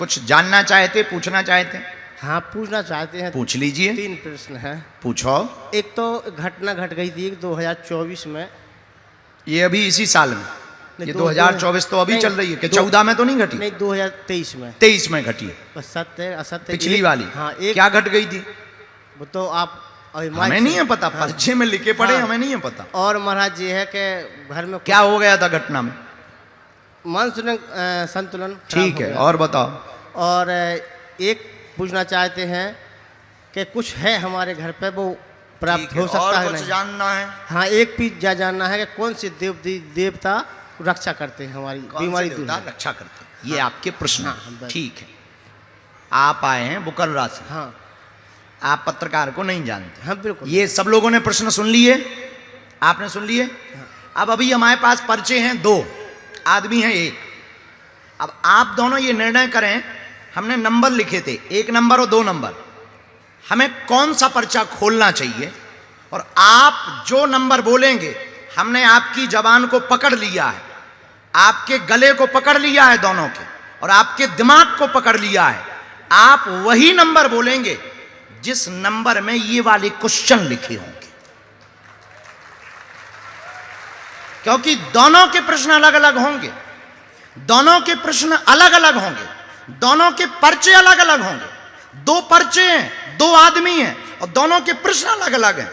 कुछ जानना चाहते, पूछना चाहते? हाँ, पूछना चाहते हैं। पूछ लीजिए। 3 प्रश्न हैं। पूछो। एक तो घटना घट गई थी 2024 में। ये अभी इसी साल में? ये 2024 तो अभी चल रही है कि 14 में तो नहीं घटी? नहीं, 2023 में। 23 में घटी। बस सत्य असत्य पिछली वाली। हाँ, क्या घट गई थी वो तो आप हमें नहीं है पता। हाँ, पर्चे में लिखे पड़े। हाँ, हमें नहीं है पता। और महाराज ये है कि घर में क्या हो गया था घटना में? मानसून संतुलन। ठीक है, और बताओ। और एक पूछना चाहते हैं कि कुछ है हमारे घर पे वो प्राप्त हो सकता है? और कुछ जानना है? हाँ, एक चीज जानना है कि कौन से देवता रक्षा करते हैं हमारी बीमारी दूर? रक्षा करते हैं, ये आपके प्रश्न। हाँ, ठीक है। आप आए हैं बुकलरा से। हाँ, आप पत्रकार को नहीं जानते। हाँ, बिल्कुल। ये सब लोगों ने प्रश्न सुन लिए, आपने सुन लिए। अब अभी हमारे पास पर्चे हैं 2, आदमी है 1। अब आप दोनों ये निर्णय करें, हमने नंबर लिखे थे 1 नंबर और 2 नंबर, हमें कौन सा पर्चा खोलना चाहिए। और आप जो नंबर बोलेंगे, हमने आपकी जबान को पकड़ लिया है, आपके गले को पकड़ लिया है दोनों के, और आपके दिमाग को पकड़ लिया है। आप वही नंबर बोलेंगे जिस नंबर में ये वाले क्वेश्चन लिखे होंगे, क्योंकि दोनों के प्रश्न अलग अलग होंगे, दोनों के प्रश्न अलग अलग होंगे, दोनों के पर्चे अलग अलग होंगे। 2 पर्चे हैं, 2 आदमी हैं, और दोनों के प्रश्न अलग अलग हैं।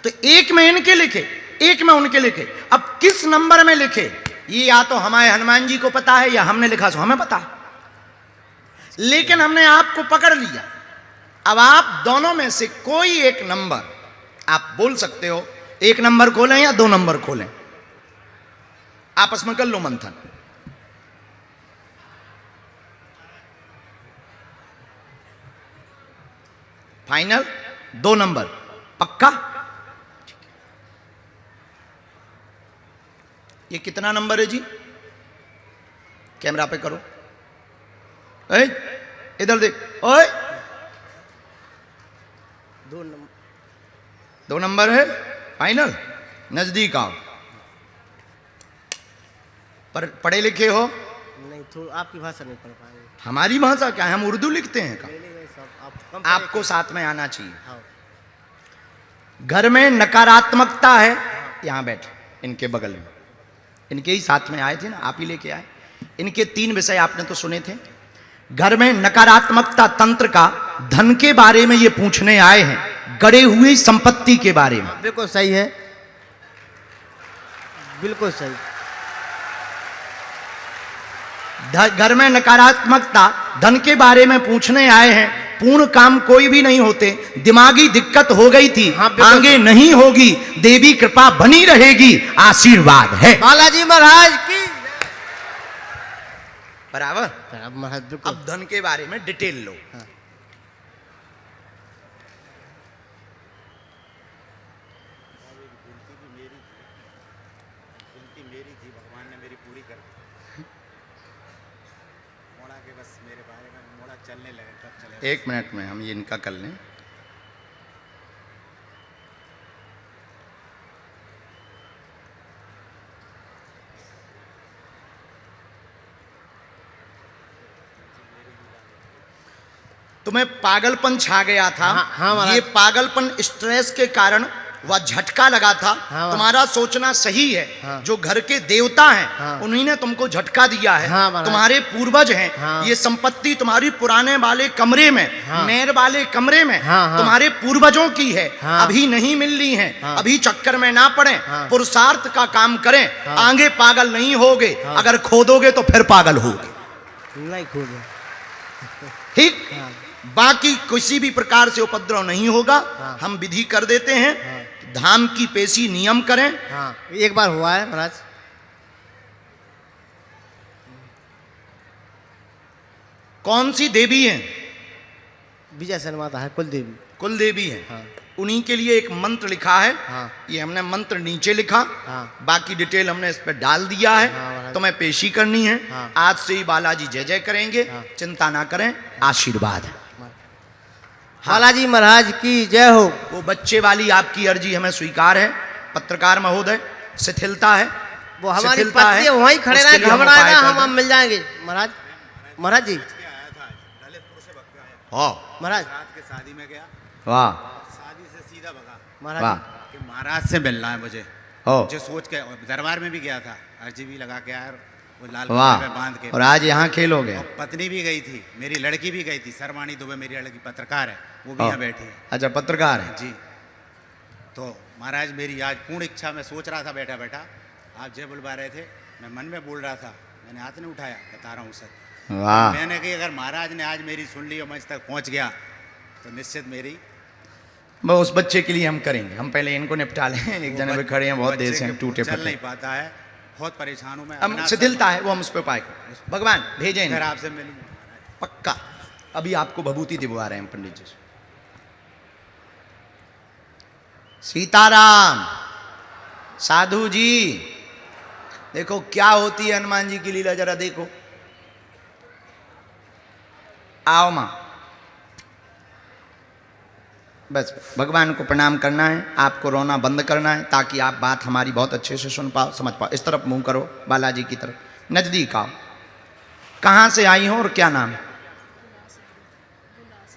तो एक में इनके लिखे, एक में उनके लिखे। अब किस नंबर में लिखे, ये या तो हमारे हनुमान जी को पता है या हमने लिखा सो हमें पता है, लेकिन हमने आपको पकड़ लिया। अब आप दोनों में से कोई एक नंबर आप बोल सकते हो। 1 नंबर खोलें या 2 नंबर खोलें, आपस में कर लो मंथन। फाइनल 2 नंबर पक्का? ये कितना नंबर है जी? कैमरा पे करो। इधर देख। ओए 2 नंबर है फाइनल। नजदीक आओ। पर पढ़े लिखे हो? नहीं, तो आपकी भाषा नहीं पढ़ पाएंगे। हमारी भाषा क्या है, हम उर्दू लिखते हैं का? आपको साथ में आना चाहिए। हाँ। घर में नकारात्मकता है, यहां बैठे इनके बगल में, इनके ही साथ में आए थे ना, आप ही लेके आए। इनके 3 विषय आपने तो सुने थे। घर में नकारात्मकता तंत्र का धन के बारे में ये पूछने आए हैं, गड़े हुई संपत्ति के बारे में। बिल्कुल सही है, बिल्कुल सही। घर में नकारात्मकता धन के बारे में पूछने आए हैं। पूर्ण काम कोई भी नहीं होते, दिमागी दिक्कत हो गई थी, हाँ, आगे नहीं होगी, देवी कृपा बनी रहेगी, आशीर्वाद है। बालाजी महाराज की बराबर। महाराज अब धन के बारे में डिटेल लो। हाँ। भगवान ने मेरी पूरी कर मोड़ा के बस मेरे बारे में मोड़ा चलने लगे तब चले। 1 मिनट में हम ये इनका कर लें। तुम्हें पागलपन छा गया था। हाँ, ये पागलपन स्ट्रेस के कारण वह झटका लगा था। हाँ, तुम्हारा सोचना सही है। हाँ, जो घर के देवता हैं, हाँ, उन्हीं ने तुमको झटका दिया है। हाँ, तुम्हारे पूर्वज हैं। हाँ, ये संपत्ति तुम्हारी पुराने वाले कमरे में, हाँ, मेर वाले कमरे में, हाँ, हाँ, तुम्हारे पूर्वजों की है। हाँ, अभी नहीं मिलनी है। हाँ, अभी चक्कर में ना पड़े, हाँ, पुरुषार्थ का काम करें। हाँ, आगे पागल नहीं होगे। हाँ, अगर खोदोगे तो फिर पागल होगे। नहीं खोजे। ठीक। हाँ, बाकी किसी भी प्रकार से उपद्रव नहीं होगा। हाँ, हम विधि कर देते हैं। हाँ, धाम की पेशी नियम करें। हाँ, एक बार हुआ है महाराज। कौन सी देवी हैं? विजय सेन माता है, कुल देवी। कुल देवी हैं। हाँ, उन्हीं के लिए एक मंत्र लिखा है। हाँ, ये हमने मंत्र नीचे लिखा। हाँ, बाकी डिटेल हमने इस पर डाल दिया है। हाँ, तुम्हें पेशी करनी है। हाँ, आज से ही बालाजी जय जय करेंगे। हाँ, चिंता ना करें, आशीर्वाद है। बालाजी महाराज की जय हो। वो बच्चे वाली आपकी अर्जी हमें स्वीकार है। पत्रकार महोदय, शिथिलता है, वो हमारी शिथिलता है, पत्नी वहीं खड़े उसके रहे, लिए हम घबराना, उपाय कर हम दें। मिल जाएंगे महाराज। महाराज जी हो महाराज रात के शादी में गया, वाह शादी से सीधा भगा महाराज वाह कि महाराज से मिलना है मुझे। हो जो सोच के दरबार में भी गया था, अर्जी भी लगा के आया, वो लाल वाह कपड़े में बांध के। और आज यहाँ खेलोगे। और पत्नी भी गई थी, मेरी लड़की भी गई थी, सरवाणी दुबे मेरी लड़की पत्रकार है, वो भी हाँ। यहाँ बैठी है अच्छा पत्रकार है। जी। तो महाराज मेरी आज पूर्ण इच्छा, मैं सोच रहा था बैठा बैठा, आप जय बुलवा रहे थे, मैं मन में बोल रहा था, मैंने हाथ नहीं उठाया, बता रहा हूँ सर। वाह मैंने कही अगर महाराज ने आज मेरी सुन ली और मंच तक पहुँच गया तो निश्चित मेरी वो उस बच्चे के लिए हम करेंगे। हम पहले इनको निपटा लें। एक जने पे खड़े हैं, बहुत देर से हम टूटे चल नहीं फटे, पाता है, बहुत परेशान हूँ मैं। हम अविनाश शिथिलता है वो हम उस पर उपाय करें। भगवान भेजे फिर इनको। आपसे मिलूंगा। पक्का अभी आपको भभूति दिलवा रहे हैं पंडित जी से। सीताराम साधु जी, देखो क्या होती है हनुमान जी की लीला, जरा देखो। आओ मां, बस भगवान को प्रणाम करना है, आपको रोना बंद करना है ताकि आप बात हमारी बहुत अच्छे से सुन पाओ, समझ पाओ। इस तरफ मुंह करो, बालाजी की तरफ, नजदीक आओ। कहाँ से आई हो और क्या नाम है?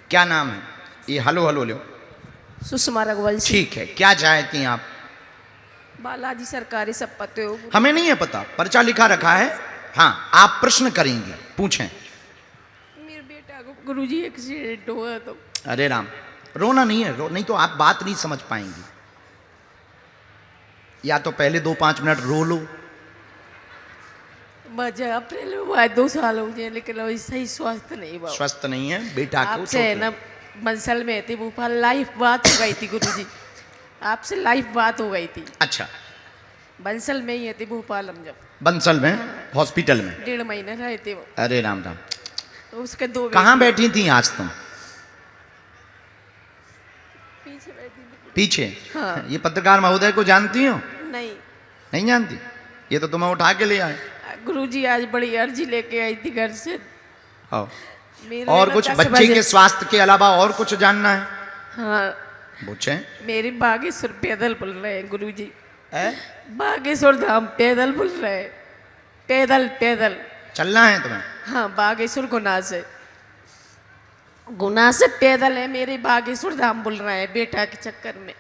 क्या नाम है? ये हलो हलो लो। सुषमा रघुवंशी। ठीक है, क्या चाहती हैं आप? बालाजी सरकारी सब पते हो। हमें नहीं है पता, पर्चा लिखा रखा है। हाँ, आप प्रश्न करेंगे, पूछें। मेरे बेटा को गुरुजी एक्सीडेंट हुआ तो अरे राम, रोना नहीं है, नहीं तो आप बात नहीं समझ पाएंगी। या तो पहले 2-5 मिनट रो लो। मजा अप्रैल में हुआ है, 2 साल हो गए, लेकिन अभी सही स्वस्थ नहीं हुआ। स्वस्थ नहीं है बेटा को। आपसे है ना बंसल में थी भोपाल, लाइव बात हो गई थी गुरुजी, आपसे लाइव बात हो गई थी। अच्छा, बंसल में ही थी भोपाल, हम जब बंसल में हॉस्पिटल में 1.5 महीने रहे थे वो, अरे राम राम। तो उसके 2 कहाँ बैठी थी आज तुम? पीछे बैठी थी। पीछे? हाँ। ये पत्रकार महोदय को जानती हो? नहीं नहीं जानती? ये तो तुम्हें उठा के ले आए। गुरुजी आज बड़ी अर्जी लेके आई थी घर से। आओ। मेरे और ना कुछ 10 बच्चे बजे- के स्वास्थ्य के अलावा और कुछ जानना है? हाँ, पूछे। मेरी बागेश्वर पैदल बोल रहे हैं गुरुजी, बागेश्वर धाम पैदल बोल रहे हैं, पैदल पैदल। चलना है तुम्हें? हाँ, बागेश्वर गुना से पैदल है, मेरे बागेश्वर धाम बोल रहे हैं बेटा के चक्कर में।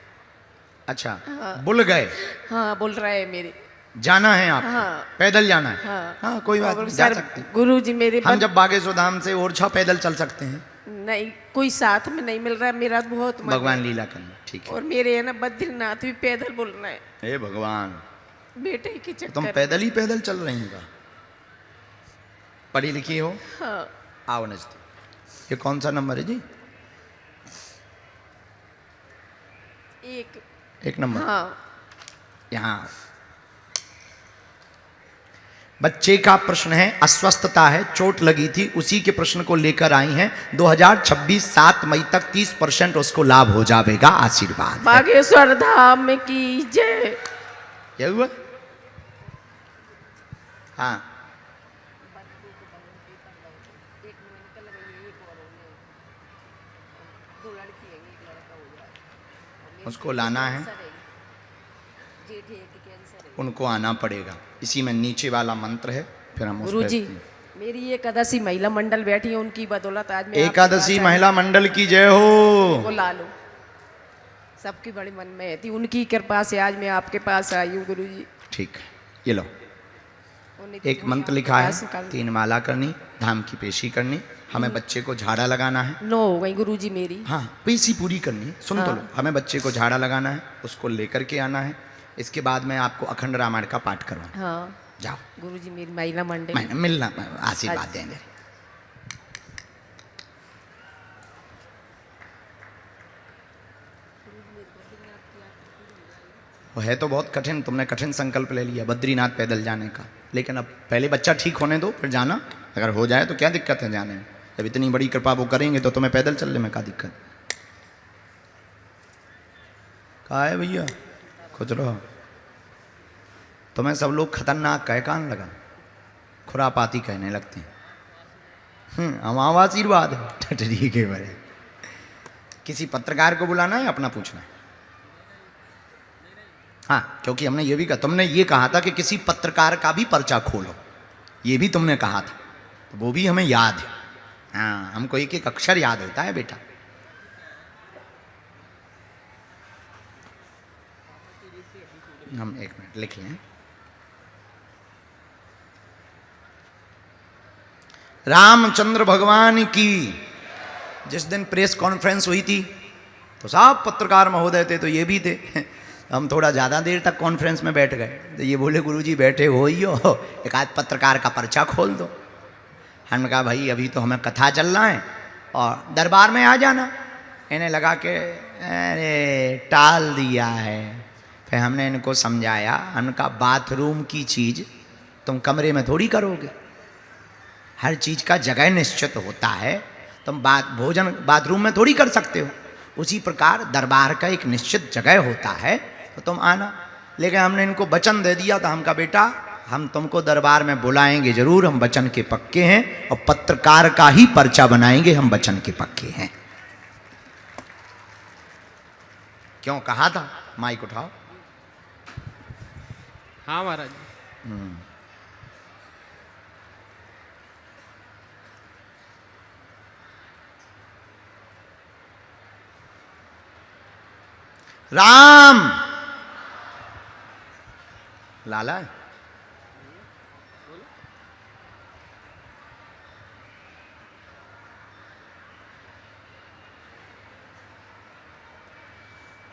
अच्छा, हाँ। भूल गए? हाँ, बोल रहे हैं मेरे। जाना है आप? हाँ। पैदल जाना है? हाँ, हाँ, कोई बात और नहीं, जा सर, सकते। गुरुजी मेरे हम जब बागेश्वर धाम से ओरछा पैदल चल सकते हैं। नहीं, कोई साथ में नहीं मिल रहा है, मेरा बहुत मन भगवान है। लीला करना, ठीक है। और मेरे है ना बद्रीनाथ भी पैदल बोल रहे हैं, हे भगवान, बेटे के तुम चक्कर में। पैदल ही पैदल चल रही हो? पढ़ी लिखी हो? हाँ, आओ नजदीक। ये कौन सा नंबर है जी? एक नंबर। हाँ, यहाँ बच्चे का प्रश्न है, अस्वस्थता है, चोट लगी थी, उसी के प्रश्न को लेकर आई हैं। 2026 7 मई तक 30% उसको लाभ हो जाएगा। आशीर्वाद है। बागेश्वर धाम में की जय। क्या हुआ? हाँ, उसको लाना है, उनको आना पड़ेगा। इसी में नीचे वाला मंत्र है, फिर हम उस गुरुजी, पे- मेरी एकादशी महिला मंडल बैठी है, उनकी बदौलत आज मैं एकादशी महिला मंडल की जय हो। को ला लो। सबकी बड़ी मन में थी, उनकी कृपा से आज मैं आपके पास आई हूँ गुरुजी। ठीक है, ये लो। उन्हीं एक की मंत्र लिखा है, पास कर- 3 माला करनी, धाम की पेशी करनी, हमें बच्चे को झाड़ा लगाना है। 9 हो गई गुरुजी मेरी। हाँ, पेशी पूरी करनी है, सुन तो हाँ। लो। हमें बच्चे को झाड़ा लगाना है, उसको लेकर के आना है। इसके बाद मैं आपको अखंड रामायण का पाठ करवाऊँ। हाँ जाओ, गुरुजी, मेरी महिला मंडल। मैंने मिलना, आशीर्वाद अच्छा। देंगे। वो है तो बहुत कठिन, तुमने कठिन संकल्प ले लिया बद्रीनाथ पैदल जाने का, लेकिन अब पहले बच्चा ठीक होने दो, फिर जाना। अगर हो जाए तो क्या दिक्कत है जाने में? जब इतनी बड़ी कृपा वो करेंगे तो तुम्हें पैदल चलने में क्या दिक्कत? कहा है भैया, खुश रहो। तुम्हें सब लोग खतरनाक कह कान लगा, खुरापाती कहने लगते हैं। हम आशीर्वाद है ठीक है। बड़े किसी पत्रकार को बुलाना है, अपना पूछना है। हाँ, क्योंकि हमने ये भी कहा, तुमने ये कहा था कि किसी पत्रकार का भी पर्चा खोलो, ये भी तुमने कहा था, तो वो भी हमें याद है। हाँ, हमको एक एक अक्षर याद होता है बेटा। हम 1 मिनट लिख लें। रामचंद्र भगवान की। जिस दिन प्रेस कॉन्फ्रेंस हुई थी तो सब पत्रकार महोदय थे, तो ये भी थे। हम थोड़ा ज़्यादा देर तक कॉन्फ्रेंस में बैठ गए, तो ये बोले गुरुजी बैठे हो ही हो, एक आध पत्रकार का पर्चा खोल दो। हमने कहा भाई अभी तो हमें कथा चल रहा है और दरबार में आ जाना। इन्हें लगा कि अरे टाल दिया है। फिर हमने इनको समझाया, हमने कहा बाथरूम की चीज़ तुम कमरे में थोड़ी करोगे, हर चीज़ का जगह निश्चित होता है। तुम भोजन बाथरूम में थोड़ी कर सकते हो, उसी प्रकार दरबार का एक निश्चित जगह होता है, तो तुम आना। लेकिन हमने इनको वचन दे दिया था, हमका बेटा हम तुमको दरबार में बुलाएंगे जरूर, हम वचन के पक्के हैं और पत्रकार का ही पर्चा बनाएंगे, हम वचन के पक्के हैं। क्यों कहा था? माइक उठाओ। हाँ महाराज। राम लाला है?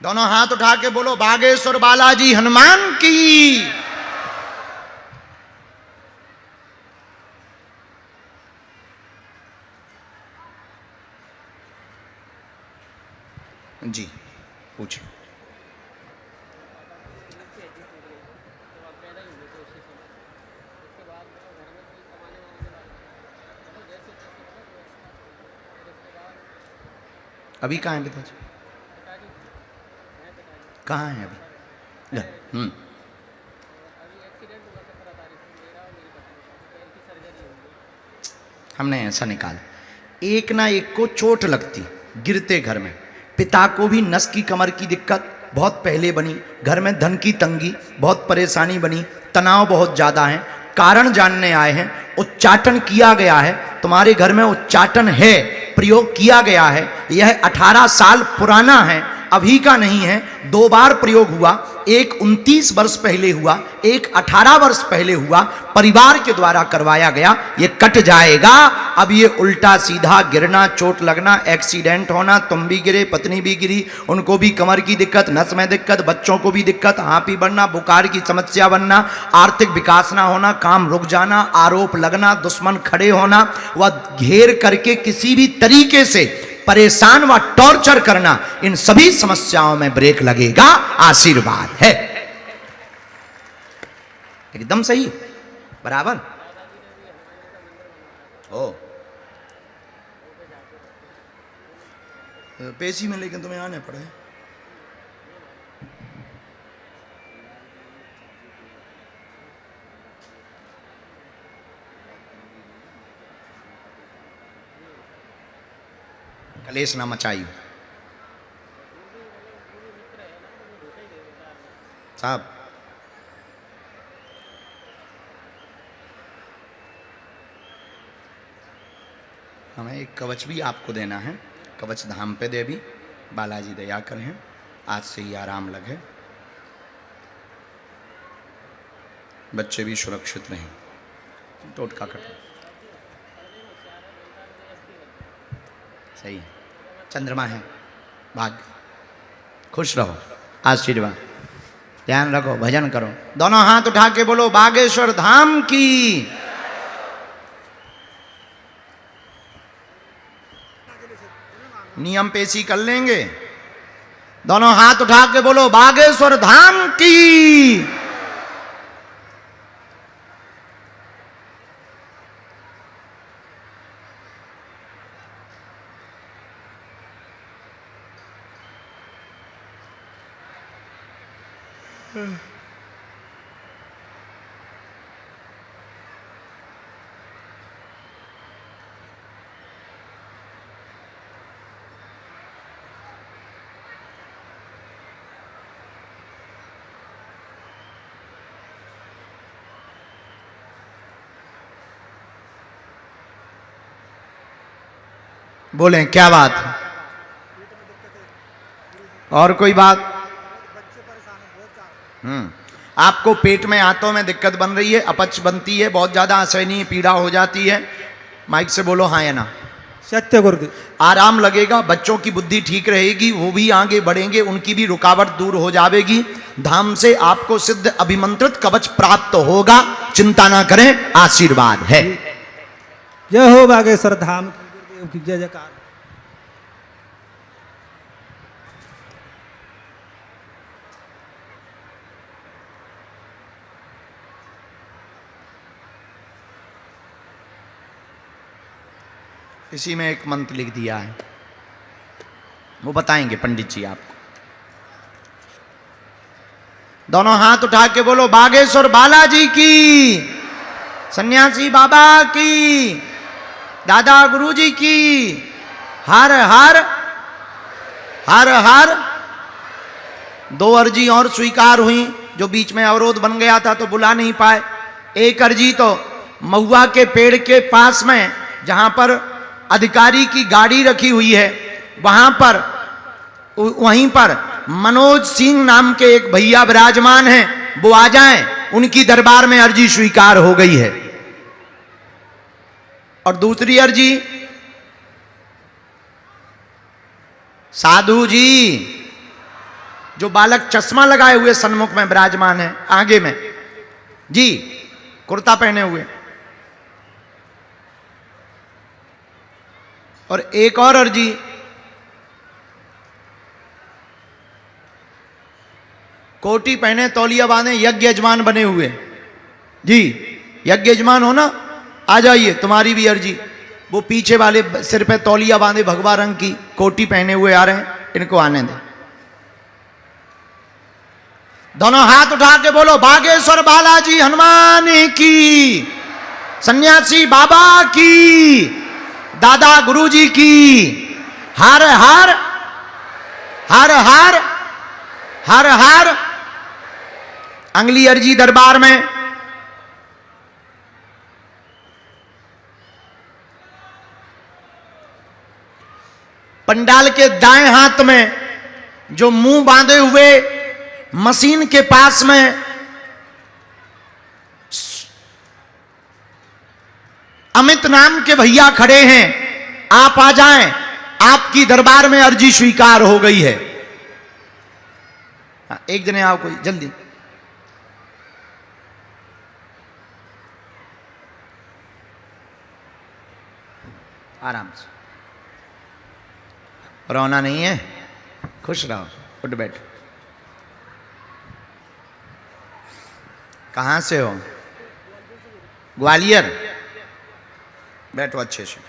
दोनों हाथ उठा के बोलो बागेश्वर बालाजी हनुमान की। जी पूछो। अभी कहाँ है पिताजी? कहाँ है अभी? हमने ऐसा निकाला, एक ना एक को चोट लगती गिरते घर में। पिता को भी नस की कमर की दिक्कत बहुत पहले बनी, घर में धन की तंगी बहुत परेशानी बनी, तनाव बहुत ज़्यादा है। कारण जानने आए हैं, उच्चाटन किया गया है, तुम्हारे घर में उच्चाटन है, प्रयोग किया गया है। यह 18 साल पुराना है, अभी का नहीं है। 2 बार प्रयोग हुआ, एक 29 वर्ष पहले हुआ, एक 18 वर्ष पहले हुआ, परिवार के द्वारा करवाया गया। ये कट जाएगा। अब ये उल्टा सीधा गिरना, चोट लगना, एक्सीडेंट होना, तुम भी गिरे, पत्नी भी गिरी, उनको भी कमर की दिक्कत, नस में दिक्कत, बच्चों को भी दिक्कत, हाँपी बढ़ना, बुखार की समस्या बनना, आर्थिक विकास ना होना, काम रुक जाना, आरोप लगना, दुश्मन खड़े होना, वह घेर करके किसी भी तरीके से परेशान व टॉर्चर करना, इन सभी समस्याओं में ब्रेक लगेगा। आशीर्वाद है। एकदम सही, बराबर। ओ पेशी में, लेकिन तुम्हें आने पड़े। कलेश ना मचाइयो साहब। हमें एक कवच भी आपको देना है। कवच धाम पे देवी बालाजी दया करें, आज से ही आराम लगे, बच्चे भी सुरक्षित रहें। टोटका कट सही है। चंद्रमा है, भाग्य, खुश रहो, आशीर्वाद, ध्यान रखो, भजन करो। दोनों हाथ उठा के बोलो बागेश्वर धाम की। नियम पेशी कर लेंगे। दोनों हाथ उठा के बोलो बागेश्वर धाम की। बोलें क्या बात है? और कोई बात? आपको पेट में आंतों में दिक्कत बन रही है, अपच बनती है, बहुत ज्यादा असहनीय पीड़ा हो जाती है, माइक से बोलो हाँ या ना। सत्य गुरुदेव। आराम लगेगा, बच्चों की बुद्धि ठीक रहेगी, वो भी आगे बढ़ेंगे, उनकी भी रुकावट दूर हो जाएगी। धाम से आपको सिद्ध अभिमंत्रित कवच प्राप्त होगा, चिंता ना करें, आशीर्वाद है। जय हो बागेश्वर धाम गुरुदेव की जय जयकार। इसी में एक मंत्र लिख दिया है, वो बताएंगे पंडित जी आपको। दोनों हाथ उठा के बोलो बागेश्वर बालाजी की, सन्यासी बाबा की, दादा गुरुजी की, हर हर हर हर। दो अर्जी और स्वीकार हुई, जो बीच में अवरोध बन गया था तो बुला नहीं पाए। एक अर्जी तो महुआ के पेड़ के पास में जहां पर अधिकारी की गाड़ी रखी हुई है, वहां पर वहीं पर मनोज सिंह नाम के एक भैया विराजमान हैं, वो आ जाएं, उनकी दरबार में अर्जी स्वीकार हो गई है। और दूसरी अर्जी साधु जी, जो बालक चश्मा लगाए हुए सन्मुख में विराजमान है, आगे में जी, कुर्ता पहने हुए। और एक और अर्जी कोटी पहने, तौलिया बांधे, यज्ञ यजमान बने हुए जी, यज्ञ यजमान हो ना, आ जाइए, तुम्हारी भी अर्जी। वो पीछे वाले सिर पे तौलिया बांधे भगवा रंग की कोटी पहने हुए आ रहे हैं, इनको आने दें। दोनों हाथ उठा के बोलो बागेश्वर बालाजी हनुमान की, सन्यासी बाबा की, दादा गुरुजी की, हर हर हर हर हर हर। अंगली अर्जी दरबार में। पंडाल के दाएं हाथ में जो मुंह बांधे हुए मशीन के पास में अमित नाम के भैया खड़े हैं, आप आ जाएं, आपकी दरबार में अर्जी स्वीकार हो गई है। एक जने आओ, कोई जल्दी। आराम से, रोना नहीं है, खुश रहो, उठ बैठ। कहां से हो? ग्वालियर। बैठो अच्छे से।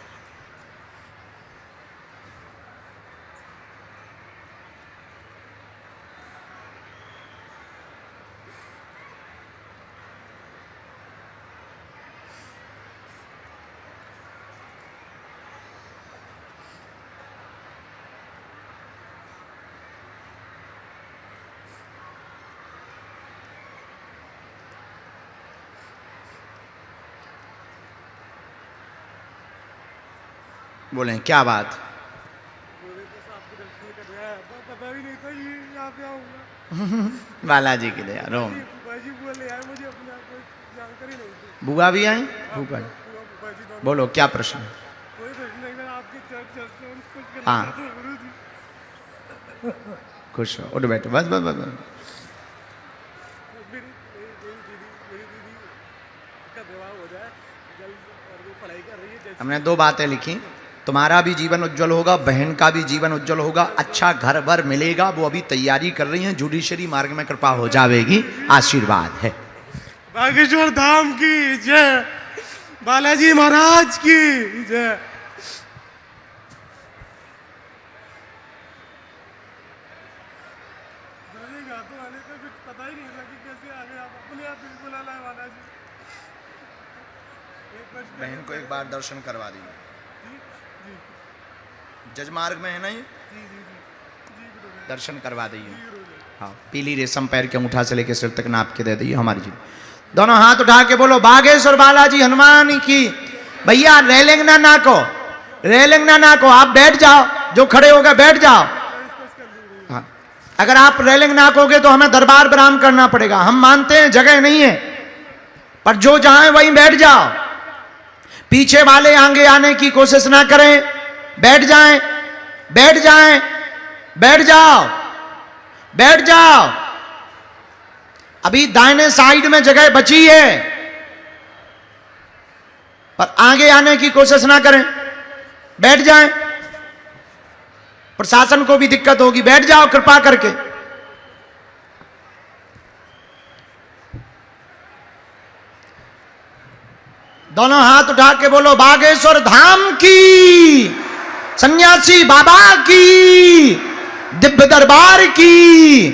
बोलें क्या बात? बालाजी के लिए रोम। बुआ भी आई? बुआ, बोलो क्या प्रश्न है? हाँ, खुश हो, उठ बैठो, बस बस बस। हमने दो बातें लिखी, तुम्हारा भी जीवन उज्जवल होगा, बहन का भी जीवन उज्जवल होगा, अच्छा घर भर मिलेगा। वो अभी तैयारी कर रही हैं, जुडिशरी मार्ग में कृपा हो जाएगी, आशीर्वाद है। बागेश्वर धाम की जय, बालाजी महाराज की जय। बहन को एक बार दर्शन करवा दीजिए, जजमार्ग में है ना ये, दर्शन करवा दीजिए। हाँ, पीली रेशम पैर के अंगूठा से लेकर सिर तक नाप के दे दीजिए हमारी जी। दोनों हाथ उठा के बोलो बागेश्वर बालाजी हनुमान की। भैया रेलिंग ना नाको, रेलिंग ना नाको, आप बैठ जाओ, जो खड़े हो गए बैठ जाओ। हाँ। अगर आप रेलिंग नाकोगे तो हमें दरबार विराम करना पड़ेगा। हम मानते हैं जगह नहीं है, पर जो जहां है वहीं बैठ जाओ। पीछे वाले आगे आने की कोशिश ना करें, बैठ जाएं, बैठ जाएं, बैठ जाओ, बैठ जाओ। अभी दाहिने साइड में जगह बची है, पर आगे आने की कोशिश ना करें, बैठ जाएं। प्रशासन को भी दिक्कत होगी, बैठ जाओ कृपा करके। दोनों हाथ उठा के बोलो बागेश्वर धाम की, सन्यासी बाबा की, दिव्य दरबार की।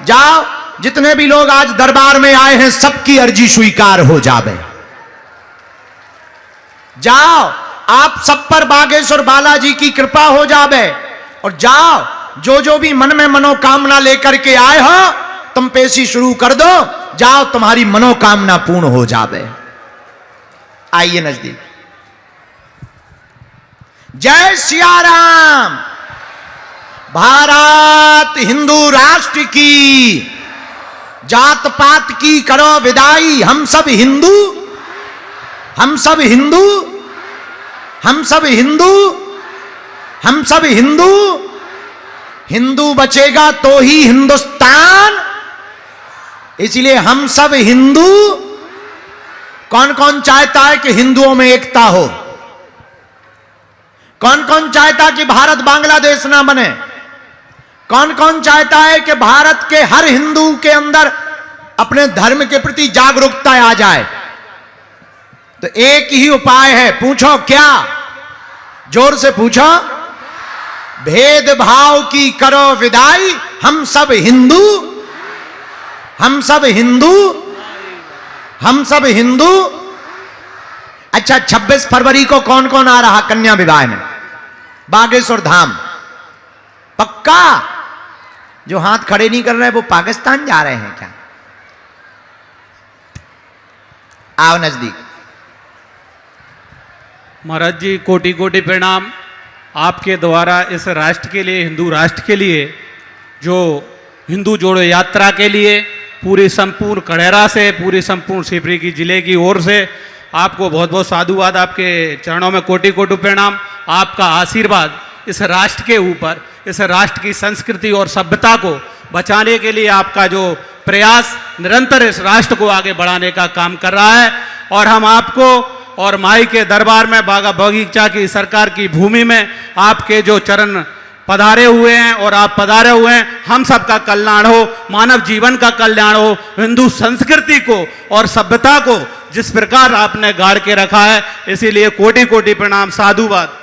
जाओ, जितने भी लोग आज दरबार में आए हैं सबकी अर्जी स्वीकार हो जावे। जाओ, आप सब पर बागेश्वर बालाजी की कृपा हो जावे। और जाओ, जो जो भी मन में मनोकामना लेकर के आए हो तुम पेशी शुरू कर दो। जाओ, तुम्हारी मनोकामना पूर्ण हो जावे। आइए नजदीक। जय सिया राम। भारत हिंदू राष्ट्र की, जात पात की करो विदाई। हम सब हिंदू, हम सब हिंदू, हम सब हिंदू, हम सब हिंदू। हिंदू बचेगा तो ही हिंदुस्तान, इसलिए हम सब हिंदू। कौन कौन चाहता है कि हिंदुओं में एकता हो? कौन कौन चाहता कि भारत बांग्लादेश ना बने? कौन कौन चाहता है कि भारत के हर हिंदू के अंदर अपने धर्म के प्रति जागरूकता आ जाए? तो एक ही उपाय है, पूछो क्या? जोर से पूछो। भेदभाव की करो विदाई। हम सब हिंदू, हम सब हिंदू, हम सब हिंदू। अच्छा, 26 फरवरी को कौन कौन आ रहा कन्या विवाह में? बागेश्वर धाम पक्का? जो हाथ खड़े नहीं कर रहे वो पाकिस्तान जा रहे हैं क्या? आओ नजदीक। महाराज जी, कोटि कोटि प्रणाम। आपके द्वारा इस राष्ट्र के लिए, हिंदू राष्ट्र के लिए, जो हिंदू जोड़ो यात्रा के लिए पूरी संपूर्ण कड़ेरा से, पूरी संपूर्ण शिवपुरी की जिले की ओर से आपको बहुत बहुत साधुवाद। आपके चरणों में कोटि कोटि प्रणाम। आपका आशीर्वाद इस राष्ट्र के ऊपर, इस राष्ट्र की संस्कृति और सभ्यता को बचाने के लिए आपका जो प्रयास निरंतर इस राष्ट्र को आगे बढ़ाने का काम कर रहा है। और हम आपको और माई के दरबार में, बागा बगीचा की सरकार की भूमि में आपके जो चरण पधारे हुए हैं और आप पधारे हुए हैं, हम सबका कल्याण हो, मानव जीवन का कल्याण हो, हिंदू संस्कृति को और सभ्यता को जिस प्रकार आपने गाड़ के रखा है, इसीलिए कोटि कोटि प्रणाम, साधुवाद।